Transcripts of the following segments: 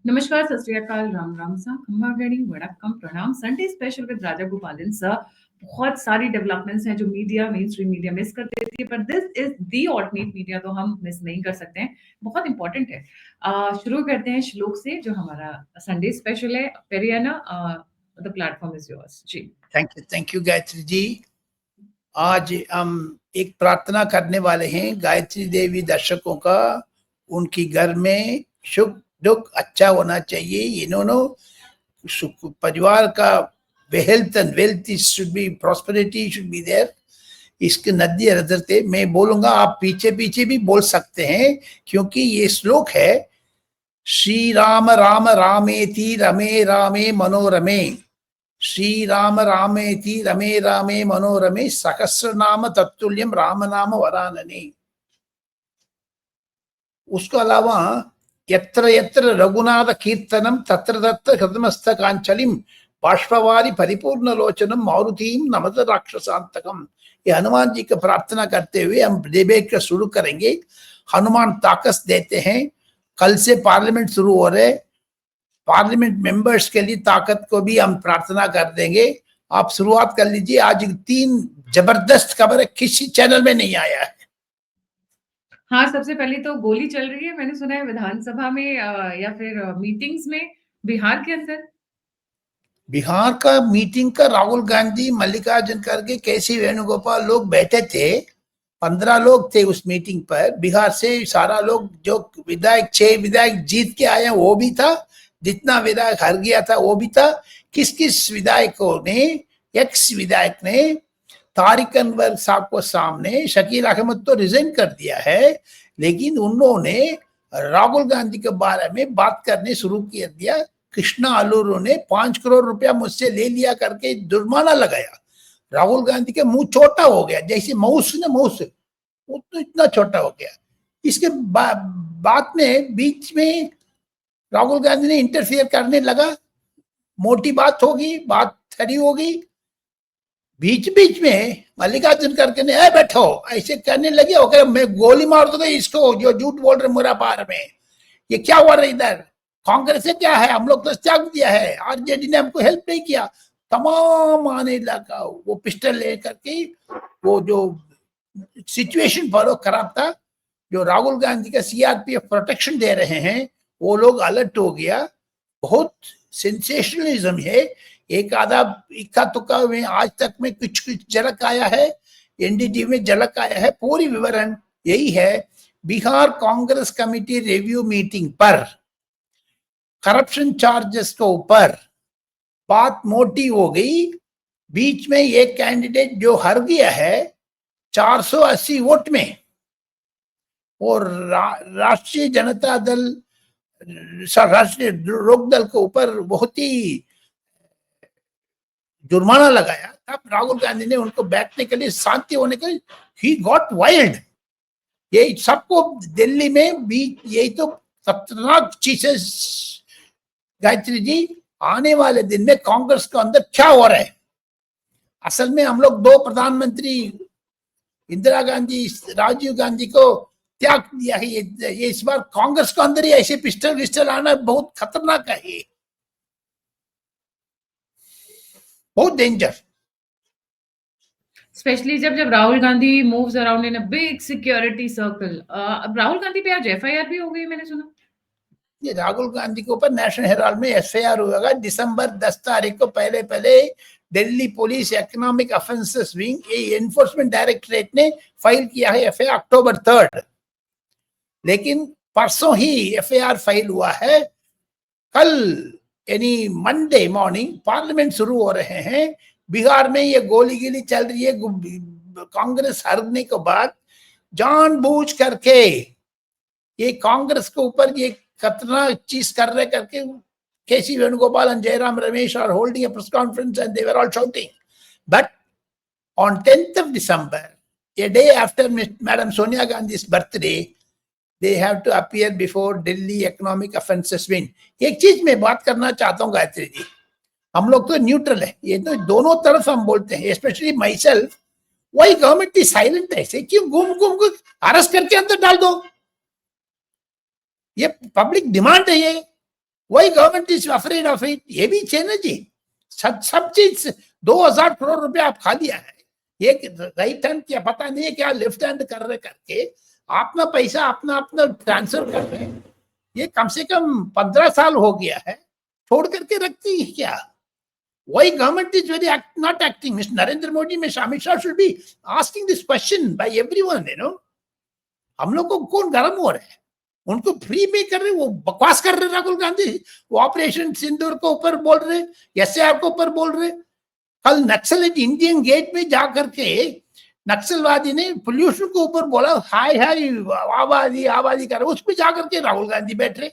नमस्कार, सत श्री अकाल, राम राम सा, खम्मा गणी, वड़क्कम, प्रणाम। संडे स्पेशल विद राजा गोपालन सर। बहुत सारी डेवलपमेंट्स हैं जो media, main stream media miss कर देती है, पर this is the alternate media, तो हम मिस नहीं कर सकते हैं। बहुत इंपॉर्टेंट है। शुरू करते हैं श्लोक से, जो हमारा संडे स्पेशल है। पेरियाना, the platform is yours ji. Thank you Gayatri ji. आज हम एक प्रार्थना करने वाले हैं गायत्री देवी दर्शकों का। उनकी घर में सुख दुख अच्छा होना चाहिए। इन्होंने परिवार का health and wealth should be, prosperity should be there. इसके नदी हृदय मैं बोलूंगा, आप पीछे पीछे भी बोल सकते हैं, क्योंकि ये श्लोक है श्री राम राम रामेति रमे रामे मनोरमे, श्री राम रामेति रमे रामे मनोरमे, सहस्र नाम तत्तुल्यम राम नाम वरानने। उसके अलावा यत्र यत्र रघुनाथ कीर्तनम तत्र तत्र हृदमस्तकांचलिम बाष्पवारी परिपूर्ण लोचनम मारुतीम नमत राक्षसांतकम। ये हनुमान जी की प्रार्थना करते हुए हम डिबेट शुरू करेंगे। हनुमान ताकत देते हैं। कल से पार्लियामेंट शुरू हो रहे, पार्लियामेंट मेंबर्स के लिए ताकत को भी हम प्रार्थना कर देंगे। आप शुरुआत कर लीजिए। आज 3 जबरदस्त खबर किसी चैनल में नहीं आया है। हाँ, सबसे पहले तो गोली चल रही है, मैंने सुना है विधानसभा में या फिर मीटिंग्स में बिहार के अंदर। बिहार का मीटिंग का राहुल गांधी, मल्लिकार्जुन खड़गे, केसी वेणुगोपाल लोग बैठे थे। 15 लोग थे उस मीटिंग पर। बिहार से सारा लोग, जो विधायक 6 विधायक जीत के आए वो भी था, जितना विधायक हार गया था वो भी था। किस किस विधायकों ने, एक्स विधायक ने तारिक अनवर साहब को सामने, शकील अहमद तो रिजाइन कर दिया है, लेकिन उन्होंने राहुल गांधी के बारे में बात करने शुरू कर दिया। कृष्णा अलूरू ने 5 करोड़ रुपया मुझसे ले लिया करके जुर्माना लगाया। राहुल गांधी के मुंह छोटा हो गया, जैसे माउस ने माउस, वो तो इतना छोटा हो गया। इसके बाद में बीच में राहुल गांधी ने इंटरफियर करने लगा। मोटी बात होगी, बात खड़ी होगी। बीच बीच में मल्लिकार्जुन खड़गे ने बैठो ऐसे करने लगे, ओके मैं गोली मार दूंगा इसको जो झूठ बोल रहे मेरा बारे में। ये क्या हो रहा है इधर? कांग्रेस से क्या है, हम लोग तो त्याग दिया है, आरजेडी ने हमको हेल्प नहीं किया। तमाम आने लगा। वो पिस्टल लेकर के, वो जो सिचुएशन बहुत खराब था। जो राहुल गांधी का सीआरपीएफ प्रोटेक्शन दे रहे हैं वो लोग अलर्ट हो गया। बहुत सेंसेशनलिज्म है। एक आधा इक्का तुक्का में आज तक में कुछ कुछ झलक आया है, एनडीटी में झलक आया है। पूरी विवरण यही है। Bihar Congress committee review meeting पर करप्शन चार्जेस के ऊपर बात मोटी हो गई। बीच में एक कैंडिडेट जो हार गया है 480 वोट में, और राष्ट्रीय जनता दल, राष्ट्रीय लोक दल के ऊपर बहुत ही जुर्माना लगाया। तब राहुल गांधी ने उनको बैठने के लिए, शांति होने के लिए, ही गॉट वाइल्ड। ये सबको दिल्ली में भी यही तो खतरनाक चीजें। गायत्री जी, आने वाले दिन में कांग्रेस के अंदर क्या हो रहा है? असल में हम लोग 2 प्रधानमंत्री, इंदिरा गांधी, राजीव गांधी को त्याग दिया है। ये इस बार कांग्रेस के अंदर ही ऐसे पिस्टल विस्टल आना बहुत खतरनाक है। ये बहुत डेंजर, स्पेशली जब जब Rahul Gandhi moves around in a big security circle. अब राहुल गांधी पे आज एफआईआर भी हो गई, मैंने सुना। ये राहुल गांधी के ऊपर नेशनल हेराल्ड में एफआईआर होगा दिसंबर 10 तारीख को। पहले पहले Delhi police economic offences wing, enforcement directorate ने फाइल किया है एफआईआर अक्टूबर 3, लेकिन परसों ही एफआईआर फाइल हुआ है। कल यानी मंडे मॉर्निंग पार्लियामेंट शुरू हो रहे हैं। बिहार में ये गोली गिली चल रही है। कांग्रेस हारने के बाद जानबूझ करके ये कांग्रेस के ऊपर ये खतरनाक चीज कर रहे करके, केसी Venugopal and Jairam Ramesh are holding a press conference and they were all shouting. But on 10th of December, a day after Madam Sonia Gandhi's birthday, they have to appear before Delhi Economic Offences Wing. एक चीज मैं बात करना चाहता हूँ गायत्री जी, हम लोग तो न्यूट्रल है, ये तो दोनों तरफ हम बोलते हैं, स्पेशली माई सेल्फ। वही गवर्नमेंट इज साइलेंट ऐसे क्यों? घूम घूम को अरेस्ट करके अंदर डाल दो। ये पब्लिक डिमांड है। ये वही government is afraid of it. ये भी चाहिए जी. सब चीज 2000 करोड़ रुपया आप खा लिया है. ये राइट हैंड क्या पता नहीं है क्या लेफ्ट हैंड कर रहे करके अपना पैसा अपना अपना ट्रांसफर कर रहे हैं. ये कम से कम 15 साल हो गया है. छोड़ करके रखती है क्या? Why government is very not acting? Mr. Narendra Modi, Mr. Amit Shah should be asking this question by everyone, you know. हम लोग को कौन गरम हो रहा है? उनको फ्री में कर रहे, वो बकवास कर रहे राहुल गांधी. वो ऑपरेशन सिंदूर के ऊपर बोल रहे, एसआर के ऊपर बोल रहे. कल नक्सलिट इंडियन गेट में जा करके नक्सलवादी ने पोल्यूशन के ऊपर बोला, हाय हाय आबादी आबादी कर रहे. उस पर जा करके राहुल गांधी बैठ रहे,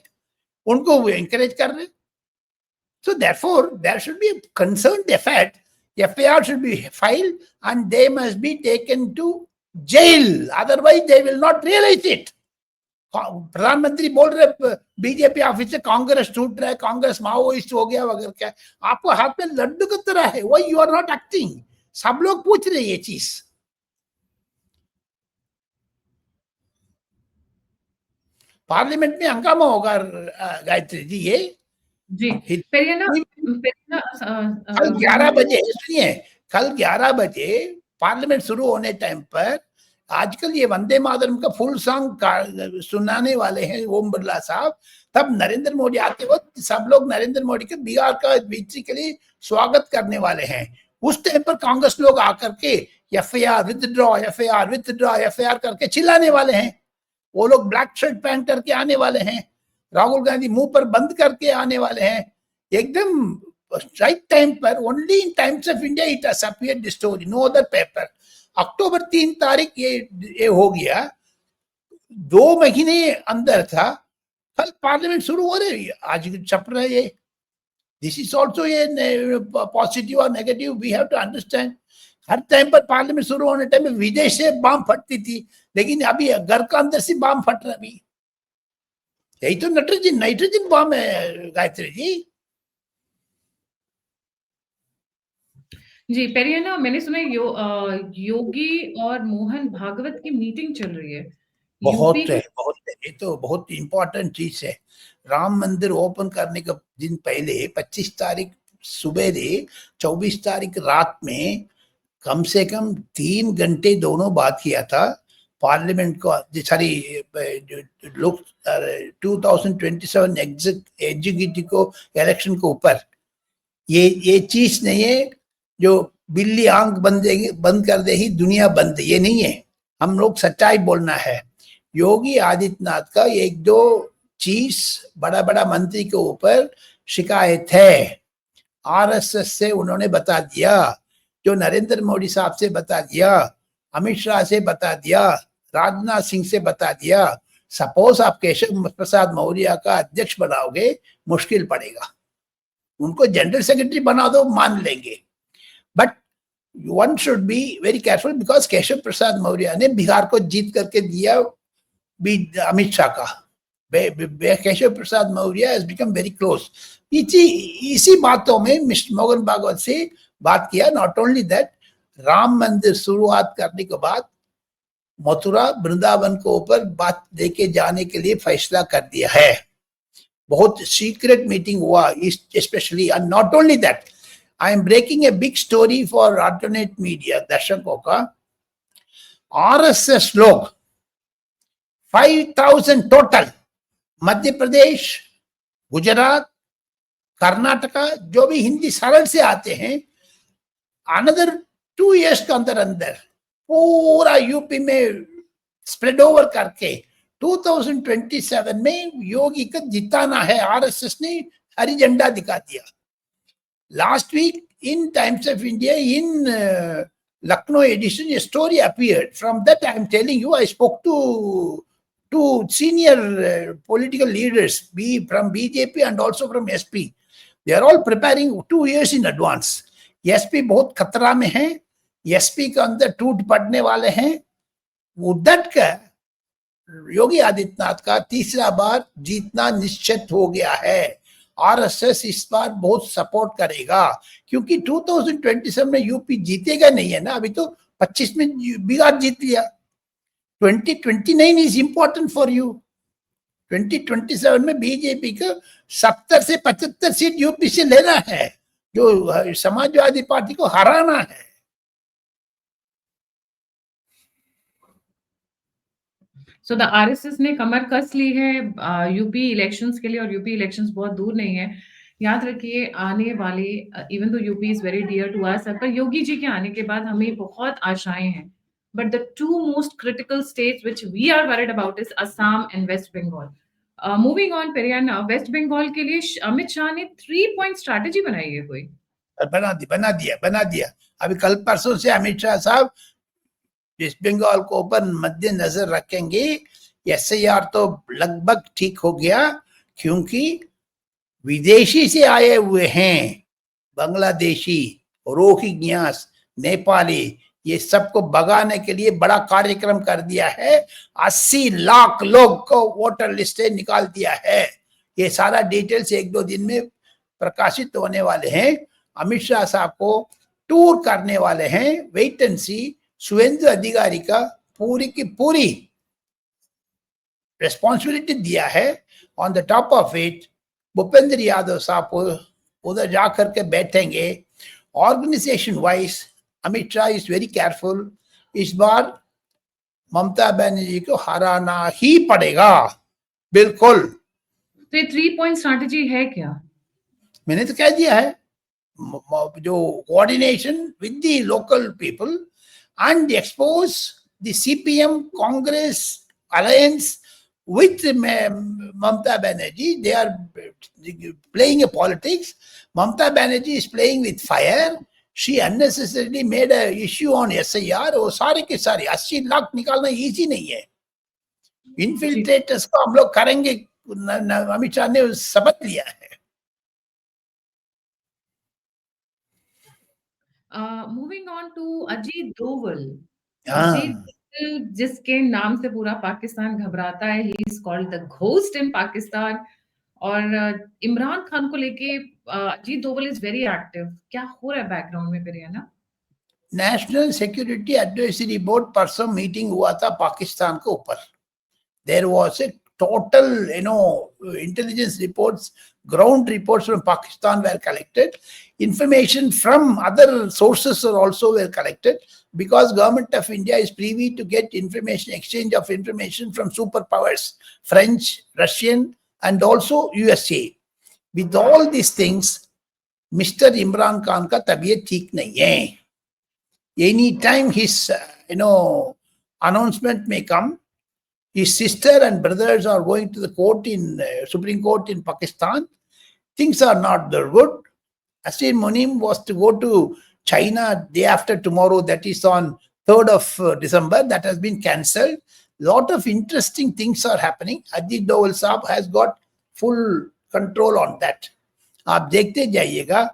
उनको एनकरेज कर रहे. So therefore, there should be a concerned effort. FIR should be filed and they must be taken to jail. Otherwise, they will not realize it. प्रधानमंत्री बोल रहे बीजेपी ऑफिस से कांग्रेस छूट रहा है, कांग्रेस माओइस्ट हो गया वगैरह. क्या आपको हाथ में लड्डू की तरह है? वही यू आर नॉट एक्टिंग. सब लोग पूछ रहे ये चीज. पार्लियामेंट में हंगामा होगा गायत्री जी. ये जी पेरियाना कल 11 बजे सुनिए, कल 11 बजे पार्लियामेंट शुरू होने टाइम पर आजकल ये वंदे मातरम का फुल सॉन्ग सुनाने वाले हैं ओम बिरला साहब. तब नरेंद्र मोदी आते वक्त सब लोग नरेंद्र मोदी के बिहार का विक्ट्री के लिए स्वागत करने वाले हैं. उस टाइम पर कांग्रेस लोग आकर के FIR withdraw, FIR withdraw, FIR करके चिल्लाने वाले हैं. वो लोग ब्लैक शर्ट पहन करके आने वाले हैं, राहुल गांधी मुंह पर बंद करके आने वाले हैं. एकदम राइट टाइम पर. Only in Times of India it has appeared the story, no other paper. October 3 तारीख ये हो गया, 2 महीने अंदर था. कल पार्लियामेंट शुरू हो रही है, आज छप रहा है ये. दिस इज ऑल्सो ये पॉजिटिव और नेगेटिव वी हैव टू अंडरस्टैंड. हर टाइम पर पार्लियामेंट शुरू होने टाइम में विदेश से बम फटती थी, लेकिन अभी घर का अंदर से बम फट रहा. अभी यही तो नाइट्रोजन बम है गायत्री जी. जी पेरियाना, मैंने सुना योगी और मोहन भागवत की मीटिंग चल रही है. बहुत है. ये तो बहुत इंपॉर्टेंट चीज है. राम मंदिर ओपन करने के दिन पहले 25 तारीख सुबह से 24 तारीख रात में कम से कम 3 घंटे दोनों बात किया था. पार्लियामेंट को सारी लोग 2027 एग्जीक्यूटिव को इलेक्शन के ऊपर. ये चीज नहीं है जो बिल्ली आंख बंद कर दे ही दुनिया बंद. ये नहीं है. हम लोग सच्चाई बोलना है. योगी आदित्यनाथ का 1-2 चीज बड़ा बड़ा मंत्री के ऊपर शिकायत है. आरएसएस से उन्होंने बता दिया, जो नरेंद्र मोदी साहब से बता दिया, अमित शाह से बता दिया, राजनाथ सिंह से बता दिया. सपोज आप केशव प्रसाद मौर्य का अध्यक्ष बनाओगे, मुश्किल पड़ेगा. उनको जनरल सेक्रेटरी बना दो, मान लेंगे. But one should be very careful because Keshav Prasad Maurya ने बिहार को जीत करके दिया अमित शाह का. Keshav Prasad Maurya has become very close. इसी बातों में मिस्टर मोहन भागवत से बात किया. नॉट ओनली दैट, राम मंदिर शुरुआत करने के बाद मथुरा वृंदावन के ऊपर बात लेके जाने के लिए फैसला कर दिया है. बहुत सीक्रेट मीटिंग हुआ specially. And not only that, I am breaking a big story for alternate media दर्शकों का. आरएसएस लोग 5000 टोटल, मध्य प्रदेश, गुजरात, कर्नाटका, जो भी हिंदी सरल से आते हैं, अनदर 2 years के अंदर पूरा यूपी में स्प्रेड ओवर करके 2027 में योगी को जिताना है. आरएसएस ने हरी झंडा दिखा दिया. Last week in Times of India in Lucknow edition, a story appeared. From that, I am telling you, I spoke to senior political leaders, from BJP and also from SP. They are all preparing 2 years in advance. SP बहुत खतरा में है. SP के अंदर टूट पड़ने वाले हैं. उद्धट का योगी आदित्यनाथ का तीसरा बार जीतना निश्चित हो गया है. आरएसएस इस बार बहुत सपोर्ट करेगा, क्योंकि 2027 में यूपी जीतेगा नहीं है ना. अभी तो 25 में बिहार जीत लिया. 2029 इज इंपॉर्टेंट फॉर यू. 2027 में बीजेपी को 70 से 75 सीट यूपी से लेना है, जो समाजवादी पार्टी को हराना है। सो द आरएसएस ने कमर कस ली है यूपी इलेक्शंस के लिए, और यूपी इलेक्शंस बहुत दूर नहीं है। याद रखिए आने वाले, even though UP is very dear to us, पर योगी जी के आने के बाद हमें बहुत आशाएं हैं। But the two most critical states which we are worried about is Assam and West Bengal. Moving on, पेरियाना, वेस्ट बंगाल के लिए अमित शाह ने 3 पॉइंट स्ट्रैटेजी बनाई है कोई? बना दिया। अभी कल परसों से अमित शाह साहब वेस्ट बंगाल को ऊपर मद्देनजर रखेंगे। एसआईआर तो लगभग ठीक हो गया, क्योंकि विदेशी से आए हुए हैं, बांग्लादेशी, रोहिंग्यास, नेपाली, ये सबको भगाने के लिए बड़ा कार्यक्रम कर दिया है। 80 लाख लोग को वोटर लिस्ट से निकाल दिया है। ये सारा डिटेल्स 1-2 दिन में प्रकाशित होने वाले हैं। अमित शाह साहब को टूर करने वाले हैं, वेट एंड सी। शुभेंदु अधिकारी का पूरी की पूरी रेस्पॉन्सिबिलिटी दिया है। On the top of it Bhupendra Yadav साहब उधर जाकर के बैठेंगे। Organisation wise Amit Shah is very careful. इस बार ममता बनर्जी को हराना ही पड़ेगा, बिल्कुल। तो ये 3 पॉइंट स्ट्रैटेजी है क्या? मैंने तो कह दिया है, जो coordination with the local people and expose the CPM Congress alliance with Mamata Banerjee. They are playing a politics. Mamata Banerjee is playing with fire. She unnecessarily made a issue on SIR. वो सारे के सारे 80 लाख निकालना easy नहीं है। Infiltrators को हम लोग करेंगे, अमित शाह ने शपथ लिया है। Moving on to Ajit Doval. Ajit Doval जिसके नाम से पूरा पाकिस्तान घबराता है, he is called the ghost in Pakistan. और इमरान खान को लेके Ajit Doval is very active. क्या हो रहा है बैकग्राउंड में पेरियाना? नेशनल सिक्योरिटी एडवाइजरी बोर्ड परसों मीटिंग हुआ था पाकिस्तान के ऊपर। There was a total, intelligence reports, ground reports from Pakistan were collected. Information from other sources are also were collected, because government of India is privy to get information, exchange of information from superpowers, French, Russian, and also USA. With all these things, Mr. Imran Khan का तबीयत ठीक नहीं है. Any time his, announcement may come. His sister and brothers are going to the court in Supreme Court in Pakistan. Things are not that good. Asim Monim was to go to China day after tomorrow, that is on 3rd of December. That has been cancelled. Lot of interesting things are happening. Ajit Doval Saab has got full control on that. आप देखते जाइएगा.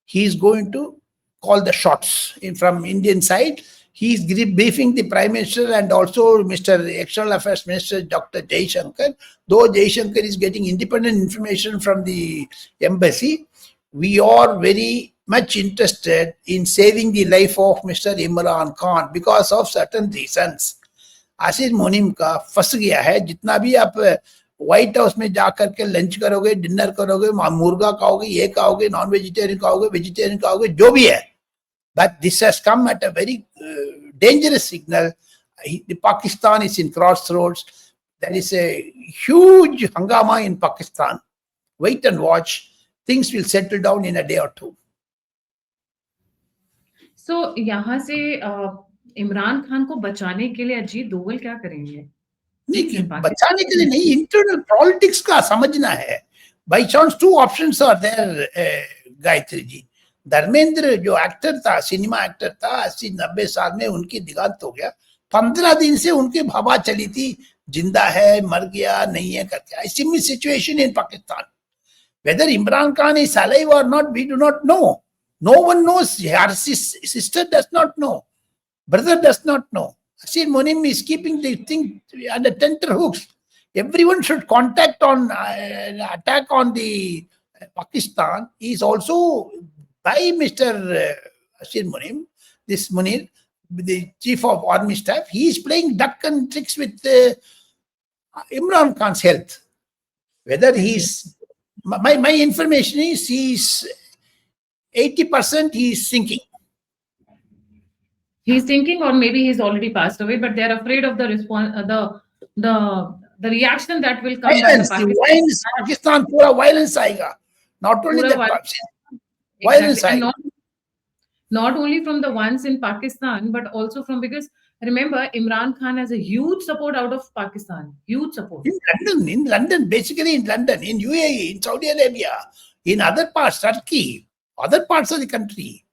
He is going to call the shots from Indian side. He is briefing the Prime Minister and also Mr. External Affairs Minister Dr. Jaishankar. Though Jaishankar is getting independent information from the embassy, we are very much interested in saving the life of Mr. Imran Khan because of certain reasons. Asif मोनिम का फंस गया है। जितना भी आप white house में जाकर के लंच करोगे, डिनर करोगे, मुर्गा खाओगे, ये खाओगे, नॉन वेजिटेरियन खाओगे, वेजिटेरियन खाओगे, जो भी है, but this has come at a very dangerous signal. Pakistan is in crossroads. There is a huge hangama in Pakistan. Wait and watch. Things will settle down in a day or two. So यहाँ से इमरान खान को बचाने के लिए अजीत डोवल क्या करेंगे? नहीं, बचाने के लिए नहीं, इंटरनल पॉलिटिक्स का समझना है। By chance 2 options are there Gayatri ji. Dharmendra जो एक्टर था, सिनेमा एक्टर था, 80-90 साल में उनकी दिगांत हो गया। 15 दिन से उनकी हवा चली थी, जिंदा है, मर गया, नहीं है करके। ऐसी में situation in Pakistan. Whether Imran Khan is alive और not, we do not know. No one knows. Her sister does not know, brother does not know. Asim Monim is keeping the thing under tenterhooks. Everyone should contact on attack on the Pakistan is also by Mr. Asim Monim, this Munir, the chief of army staff. He is playing duck and tricks with Imran Khan's health. Whether he's my information is he's 80% he's thinking. He's thinking, or maybe he's already passed away, but they're afraid of the response, the reaction that will come by the Violence, violence, Pakistan pura violence aayega. Not only Pura that, violence. violence Exactly. And aayega. not only from the ones in Pakistan, but also from, because remember, Imran Khan has a huge support out of Pakistan. Huge support. In London, basically in London, in UAE, in Saudi Arabia, in other parts, Turkey, other parts of the country.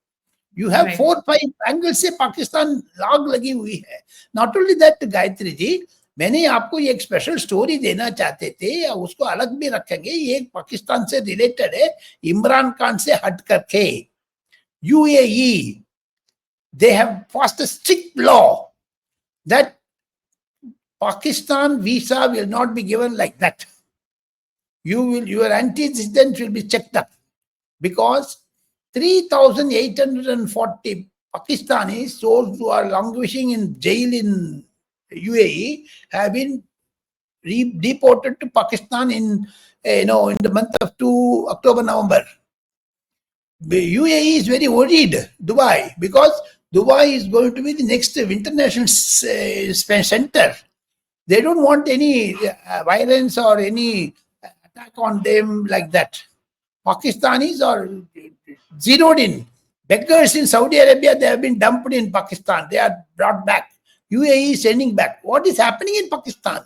You have Right. 4-5 angles से पाकिस्तान लाग लगी हुई है. Not only that, Gayatri ji, मैंने आपको ये एक special story देना चाहते थे, या उसको अलग भी रखेंगे. ये पाकिस्तान से रिलेटेड है, इमरान खान से हट करके. UAE, they have passed a strict law that Pakistan visa will not be given like that. Your antecedents will be checked up, because 3,840 Pakistanis, those who are languishing in jail in UAE, have been deported to Pakistan in in the month of October, November. The UAE is very worried, Dubai, because Dubai is going to be the next international center. They don't want any violence or any attack on them like that. Pakistanis are zeroed in. Beggars in Saudi Arabia, they have been dumped in Pakistan. They are brought back. UAE is sending back. What is happening in Pakistan?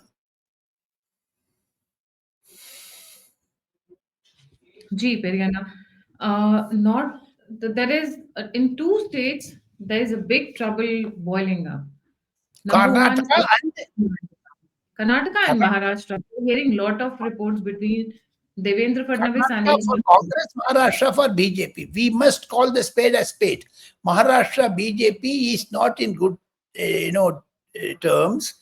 Gee, Periana. Not there is in two states there is a big trouble boiling up. Number one, Karnataka Karnataka and Maharashtra. We're hearing lot of reports between Devendra Fadnavis and Karnataka for Congress, Maharashtra for BJP. We must call the spade a spade. Maharashtra BJP is not in good, terms.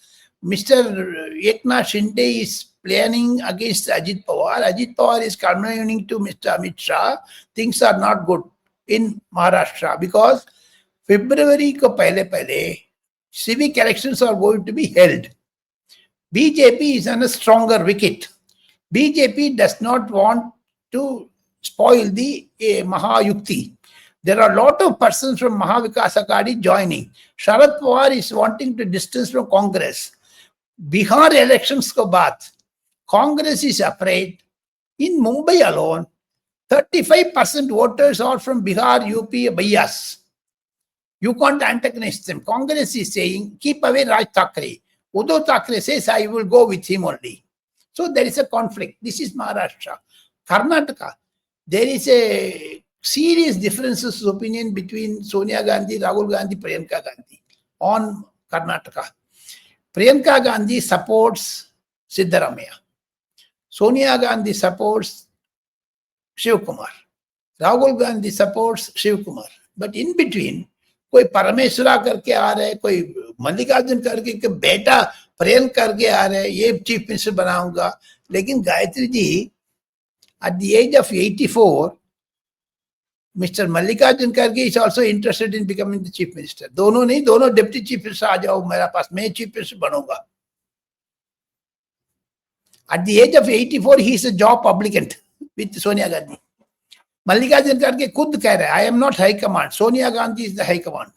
Mr. Eknath Shinde is planning against Ajit Pawar. Ajit Pawar is complaining to Mr. Amit Shah. Things are not good in Maharashtra because February ko pehle civic elections are going to be held. BJP is on a stronger wicket. BJP does not want to spoil the Mahayukti. There are a lot of persons from Mahavikas Aghadi joining. Sharad Pawar is wanting to distance from Congress. Bihar elections ko baad, Congress is afraid. In Mumbai alone, 35% voters are from Bihar, UP, Bias. You can't antagonize them. Congress is saying, keep away Raj Thackeray. Uddhav Thackeray says, I will go with him only. So there is a conflict. This is Maharashtra. Karnataka, there is a serious differences of opinion between Sonia Gandhi, Rahul Gandhi, Priyanka Gandhi on Karnataka. Priyanka Gandhi supports Siddaramaiah. Sonia Gandhi supports Shiv Kumar. Rahul Gandhi supports Shiv Kumar. But in between, कोई परमेश्वरा करके आ रहे, कोई मल्लिकार्जुन करके के बेटा प्रियंक करके आ रहे, ये चीफ मिनिस्टर बनाऊंगा. लेकिन Gayatri ji, at the age of 84, Mr. Mallikarjun Kharge is also interested in becoming the chief minister. दोनों नहीं, दोनों डिप्टी चीफ मिनिस्टर आ जाओ मेरा पास, मैं चीफ मिनिस्टर बनूंगा. At the age of 84, he is a job applicant with Sonia Gandhi. Mallikarjun Kharge खुद कह रहे हैं, I am not high command. Sonia Gandhi is the high command.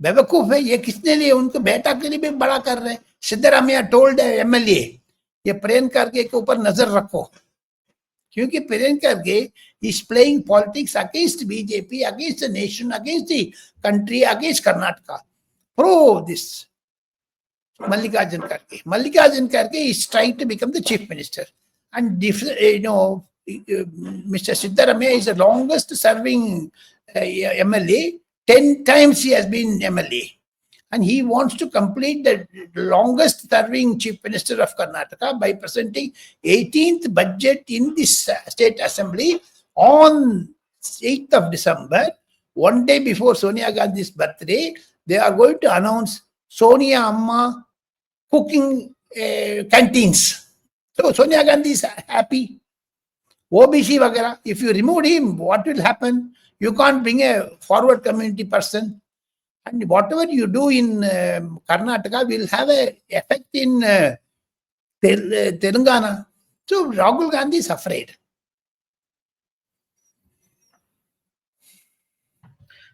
बेवकूफ है ये, किसने लिए? उनको बेटा के लिए भी बड़ा कर रहे हैं. सिद्धरामैया टोल्ड एमएलए, ये प्रियंक खरगे के ऊपर नजर रखो, क्योंकि Priyank Kharge is playing politics against BJP, against the nation, against the country, against Karnataka. Pro this Mallikarjun Kharge. Mallikarjun Kharge is trying to become the chief minister, and Mr. Siddaramaiah is the longest serving MLA. 10 times he has been MLA, and he wants to complete the longest serving chief minister of Karnataka by presenting 18th budget in this state assembly on 8th of December, one day before Sonia Gandhi's birthday. They are going to announce Sonia Amma cooking canteens. So Sonia Gandhi is happy. OBC वगैरह, if you remove him, what will happen? You can't bring a forward community person, and whatever you do in Karnataka will have an effect in Telangana. So Rahul Gandhi is afraid.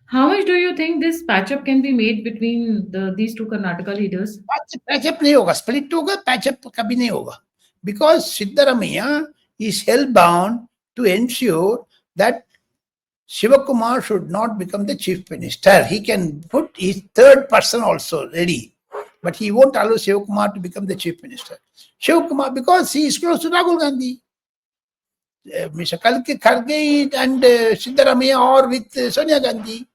How much do you think this patch up can be made between these two Karnataka leaders? Patch up नहीं होगा, split होगा, patch up कभी नहीं होगा, because Siddaramaiah is hell bound to ensure that Shivakumar should not become the chief minister. He can put his third person also ready, but he won't allow Shivakumar to become the chief minister. Shivakumar, because he is close to Rahul Gandhi. Mr. Kharge and Siddaramaiah or with Sonia Gandhi.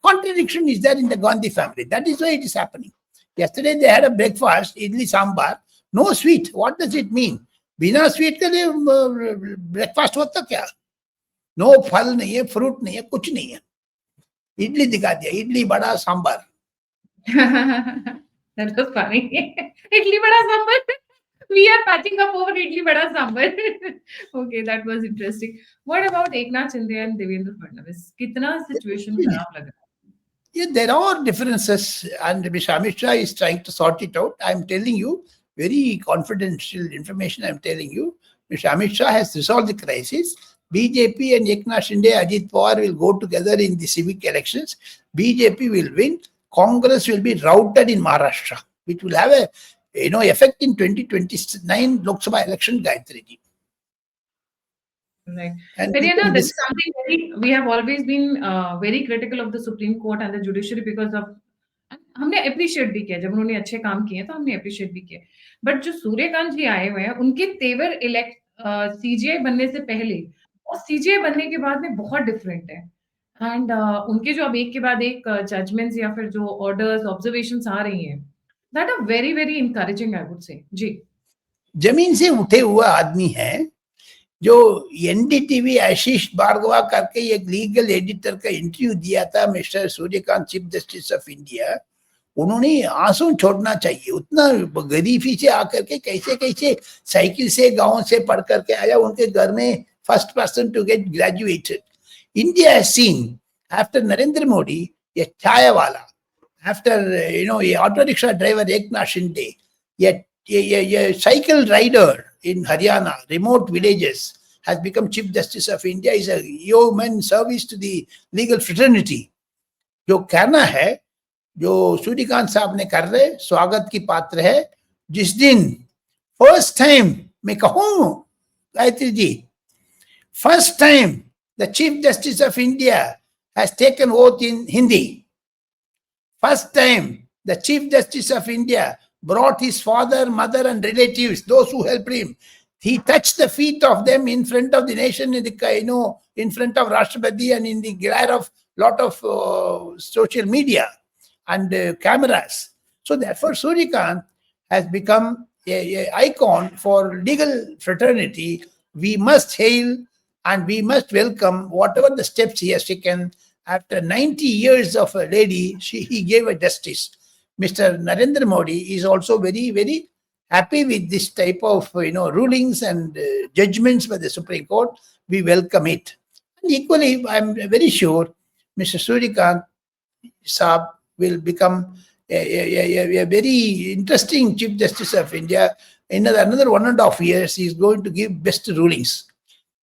Contradiction is there in the Gandhi family. That is why it is happening. Yesterday they had a breakfast, idli sambar, no sweet. What does it mean? बिना sweet के breakfast होता क्या? No फल नहीं है, fruit नहीं है, कुछ नहीं है. इडली दिखा दिया, इडली बड़ा sambar. That was funny. Idli bada sambar. We are patching up over idli bada sambar. Okay, that was interesting. What about Eknath Shinde and Devendra Fadnavis? कितना situation खराब लग रहा है? Yeah, there are differences, and Mr. Amit Shah is trying to sort it out. I am telling you, very confidential information I am telling you. Mr. Amit Shah has resolved the crisis. BJP and Eknath Shinde, Ajit Pawar will go together in the civic elections. BJP will win. Congress will be routed in Maharashtra, which will have a effect in 2029 Lok Sabha election, Gayatri ji. Right. And But even this is something we have always been very critical of the Supreme Court and the judiciary because of हमने appreciate भी किया जब उन्होंने अच्छे काम किए तो हमने अप्रिशिएट भी किया. बट जो सूर्यकांत जी आए हुए हैं उनके तेवर सीजीआई बनने से पहले और सीजीआई बनने के बाद में बहुत डिफरेंट है. एंड उनके जो अब एक के बाद एक जजमेंट्स या फिर जो ऑर्डर्स ऑब्जर्वेशंस आ रही हैं that are very very encouraging I would say. जी, जमीन से उठे हुआ आदमी है. जो एनडीटीवी आशीष भार्गवा करके एक लीगल एडिटर का इंटरव्यू दिया था mister Suryakant, chief justice of India, उन्होंने आंसू छोड़ना चाहिए. उतना गरीबी से आकर के कैसे कैसे साइकिल से गांव से पढ़ करके आया, उनके घर में first person to get graduated. India has seen after Narendra Modi ये चाय वाला, आफ्टर ये auto rickshaw driver Eknath Shinde, ये cycle rider in Haryana, remote villages, has become Chief Justice of India, is a yeoman service to the legal fraternity. जो कहना है, जो सूर्यकांत साहब ने कर रहे, स्वागत की पात्र है. जिस दिन फर्स्ट टाइम मैं कहूँ Gayatri ji, first time the chief justice of India has taken oath in Hindi. First time the Chief Justice of India brought his father, mother and relatives, those who helped him. He touched the feet of them in front of the nation, in front of Rashtrapati and in the glare of lot of social media and cameras. So therefore Suryakant has become a icon for legal fraternity. We must hail and we must welcome whatever the steps he has taken. After 90 years of a lady, he gave a justice. Mr. Narendra Modi is also very, very happy with this type of rulings and judgments by the Supreme Court. We welcome it. And equally, I'm very sure Mr. Suryakant Saab will become a very interesting Chief Justice of India. In another 1.5 years, he is going to give best rulings.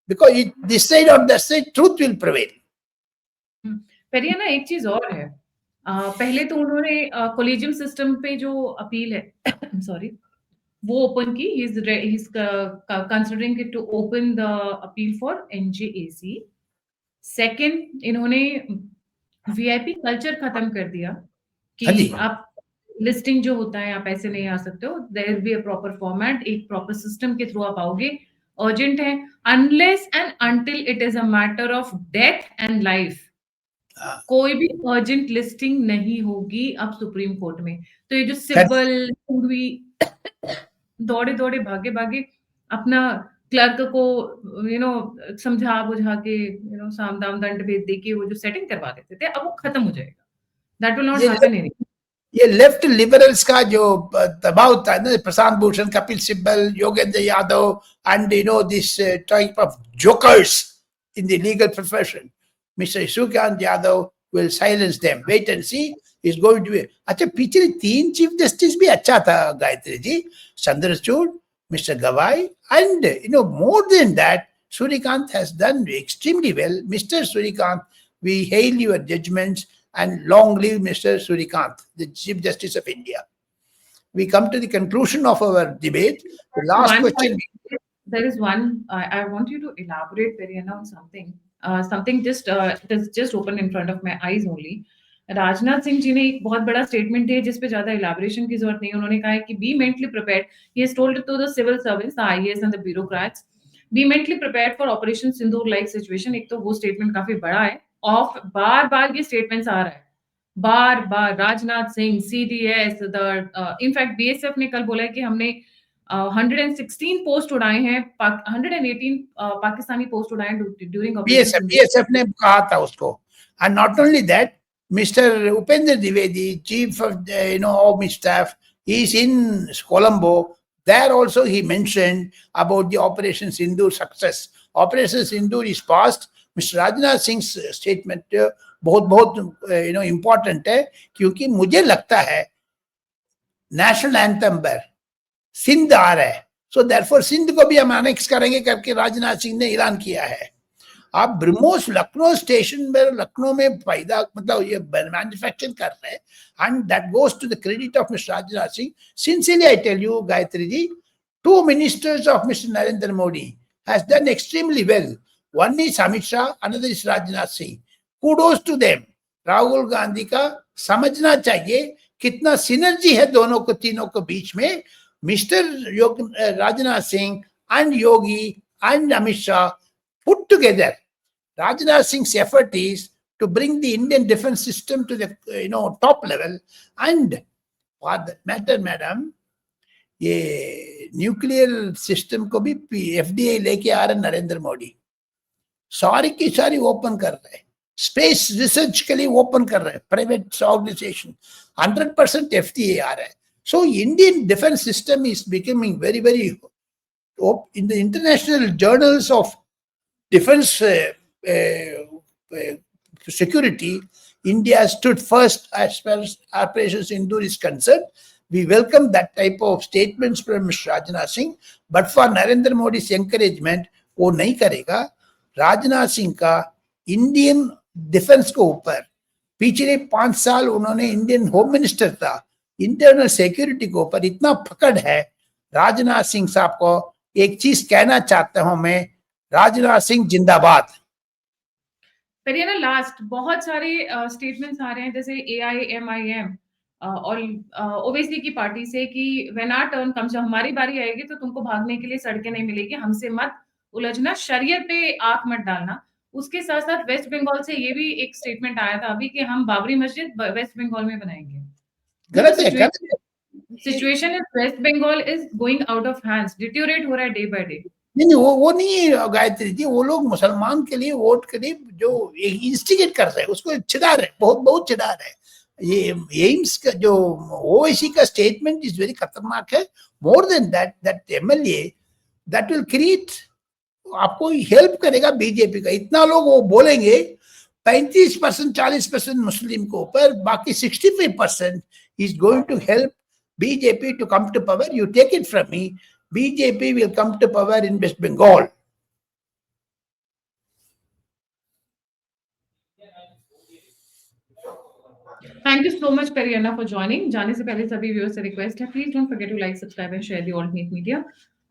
Because this side or that side, truth will prevail. पर ना एक चीज और है, पहले तो उन्होंने collegium system पे जो अपील है सॉरी वो ओपन की. He is considering it to open the appeal for NJAC. Second, इन्होंने वीआईपी कल्चर खत्म कर दिया कि आप लिस्टिंग जो होता है आप ऐसे नहीं आ सकते हो. There will be a proper format, एक प्रॉपर सिस्टम के थ्रू आप आओगे. अर्जेंट है, unless and until it is a matter of death and life, कोई भी अर्जेंट लिस्टिंग नहीं होगी अब सुप्रीम कोर्ट में. तो ये जो सिब्बल दौड़े दौड़े भागे भागे अपना क्लर्क को समझा बुझा के साम दाम दंड भेद दे के वो जो सेटिंग करवा देते थे, अब वो खत्म हो जाएगा. That will not happen anymore. ये लेफ्ट लिबरल्स का जो दबाव था ना, Prashant Bhushan, Kapil Sibal, Yogendra Yadav and this type of jokers in the legal profession, Mr. Suryakant Yadav will silence them. Wait and see. Is going to be. अच्छा, पिछले 3 चीफ जस्टिस भी अच्छा था Gayatri ji. Chandrachud, Mr. Gawai, and more than that, Surikant has done extremely well. Mr. Surikant, we hail your judgments and long live Mr. Surikant, the Chief Justice of India. We come to the conclusion of our debate. The last One question. point, there is one. I want you to elaborate, Periana, on something. Something just it is just open in front of my eyes only. Rajnath Singh ji ने एक बहुत बड़ा statement दिया जिस पे ज्यादा इलाबोरेशन की जरूरत नहीं है. उन्होंने कहा है कि be mentally prepared. He has told to the civil servants, the IAS and the bureaucrats, be mentally prepared for operation Sindoor like situation. एक तो वो स्टेटमेंट काफी बड़ा है. ऑफ बार बार ये स्टेटमेंट्स आ रहा है, बार बार. Rajnath Singh, CDS, the in fact BSF ने कल बोला है कि हमने 116 पोस्ट उड़ाए हैं, 118 पाकिस्तानी पोस्ट उड़ाए हैं ड्यूरिंग बीएसएफ ने कहा था उसको. And not only that, Mr. Upendra Dwivedi, Chief of Army Staff, he is in Colombo. There also he mentioned about the Operation Sindoor success. Operation Sindoor is past. Mr. Rajnath Singh's statement बहुत important है, क्योंकि मुझे लगता है national anthem पर सिंध आ रहा है. So therefore Sindh को भी हम एनेक्स करेंगे करके राजनाथ सिंह ने ऐलान किया है. आप ब्रह्मोस लखनऊ स्टेशन में, लखनऊ में पैदा मतलब ये मैन्युफैक्चर कर रहे हैं, and that goes to the credit of mister Rajnath Singh. Sincerely I tell you Gayatri ji, 2 ministers of Mr. Narendra Modi has done extremely well. One is Amit Shah, another is Rajnath Singh. Kudos to them. Rahul Gandhi का समझना चाहिए कितना synergy है दोनों को, तीनों को बीच में. Mister Rajnath Singh and Yogi and Amit Shah put together. Rajnath Singh's effort is to bring the Indian defense system to the top level, and for that matter, madam, ये न्यूक्लियर सिस्टम को भी एफडीए लेके आ रहे नरेंद्र मोदी. सारी की सारी ओपन कर रहे हैं, स्पेस रिसर्च के लिए ओपन कर रहे हैं, प्राइवेट ऑर्गेनाइजेशन 100% एफडीए आ रहा है. So Indian defense system is becoming very, very in the international journals of defense security. India stood first as far as Operation Sindoor is concerned. We welcome that type of statements from Mr. Rajnath Singh, but for Narendra Modi's encouragement, वो नहीं करेगा. राजनाथ सिंह का Indian defence के ऊपर पिछले 5 साल उन्होंने Indian home minister था, इंटरनल सिक्योरिटी के ऊपर इतना पकड़ है. राजनाथ सिंह साहब को एक चीज कहना चाहता हूं मैं, राजनाथ सिंह जिंदाबाद. पर ये ना लास्ट बहुत सारे स्टेटमेंट्स आ रहे हैं जैसे AIMIM और ओवैसी की पार्टी से कि व्हेन आवर टर्न कम्स, जब हमारी बारी आएगी तो तुमको भागने के लिए सड़कें नहीं मिलेगी, हमसे मत उलझना, शरीयत पे आंख मत डालना. उसके साथ साथ वेस्ट बंगाल से ये भी एक स्टेटमेंट आया था अभी कि हम बाबरी मस्जिद वेस्ट बंगाल में बनाएंगे. गलत है. Situation in West Bengal is going out of hands, deteriorate हो रहा है डे बाय डे. नहीं वो नहीं गायत्री जी, वो लोग मुसलमान के लिए वोट के लिए जो इंस्टिगेट कर रहे हैं उसको चिढ़ा रहे, बहुत चिढ़ा रहे. ये एम्स का जो ओवैसी का स्टेटमेंट इज वेरी खतरनाक है. More than that MLA that will create, आपको हेल्प करेगा बीजेपी का. इतना लोग वो बोलेंगे 35% 40% मुस्लिम के ऊपर, बाकी 65% is going to help BJP to come to power. You take it from me, BJP will come to power in West Bengal. Thank you so much, Periana, for joining. जाने से पहले सभी व्यूअर्स से रिक्वेस्ट है, please don't forget to like, subscribe and share the alternate media.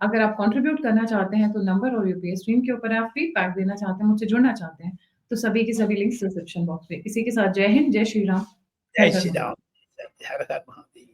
अगर आप contribute करना चाहते हैं तो नंबर और यूपीआई स्क्रीन के ऊपर है. आप फीडबैक देना चाहते हैं, मुझसे जुड़ना चाहते हैं तो सभी के सभी लिंक्स डिस्क्रिप्शन बॉक्स में. इसी के साथ जय हिंद, जय श्री राम. जय श्री राम. हर हर महादेव.